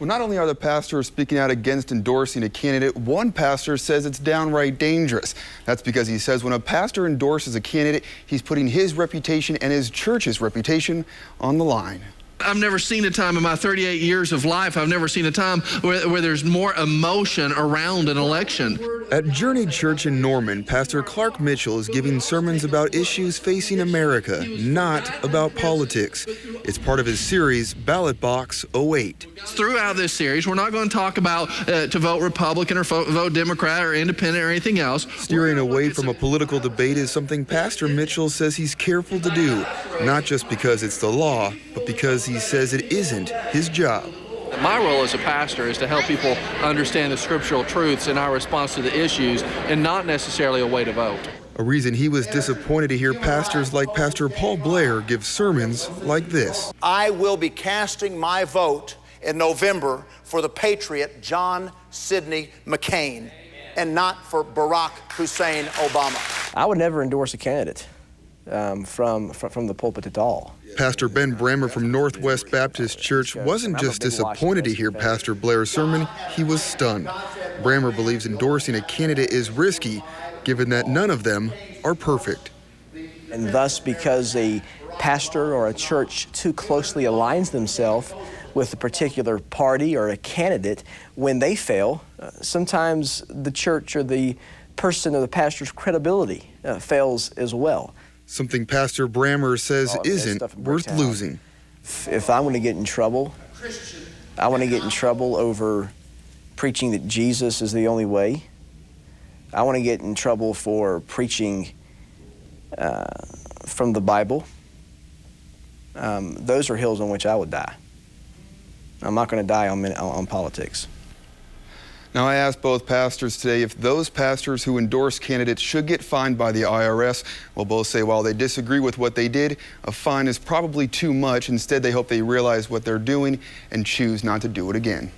Well, not only are the pastors speaking out against endorsing a candidate, one pastor says it's downright dangerous. That's because he says when a pastor endorses a candidate, he's putting his reputation and his church's reputation on the line. I've never seen a time in my 38 years of life, I've never seen a time where there's more emotion around an election. At Journey Church in Norman, Pastor Clark Mitchell is giving sermons about issues facing America, not about politics. It's part of his series, Ballot Box 08. Throughout this series, we're not going to talk about to vote Republican or vote Democrat or Independent or anything else. Steering away from a political debate is something Pastor Mitchell says he's careful to do, not just because it's the law, but because he says it isn't his job. My role as a pastor is to help people understand the scriptural truths in our response to the issues and not necessarily a way to vote. A reason he was disappointed to hear pastors like Pastor Paul Blair give sermons like this. I will be casting my vote in November for the patriot John Sidney McCain and not for Barack Hussein Obama. I would never endorse a candidate from the pulpit at all. Pastor Ben Brammer from Northwest Baptist Church wasn't just disappointed to hear Pastor Blair's sermon, he was stunned. Brammer believes endorsing a candidate is risky, given that none of them are perfect. And thus, because a pastor or a church too closely aligns themselves with a particular party or a candidate, when they fail, sometimes the church or the person or the pastor's credibility fails as well. Something Pastor Brammer says isn't worth losing. If I'm going to get in trouble, I want to get in trouble over preaching that Jesus is the only way. I want to get in trouble for preaching from the Bible. Those are hills on which I would die. I'm not going to die on politics. Now, I asked both pastors today if those pastors who endorse candidates should get fined by the IRS. Well, both say while they disagree with what they did, a fine is probably too much. Instead, they hope they realize what they're doing and choose not to do it again.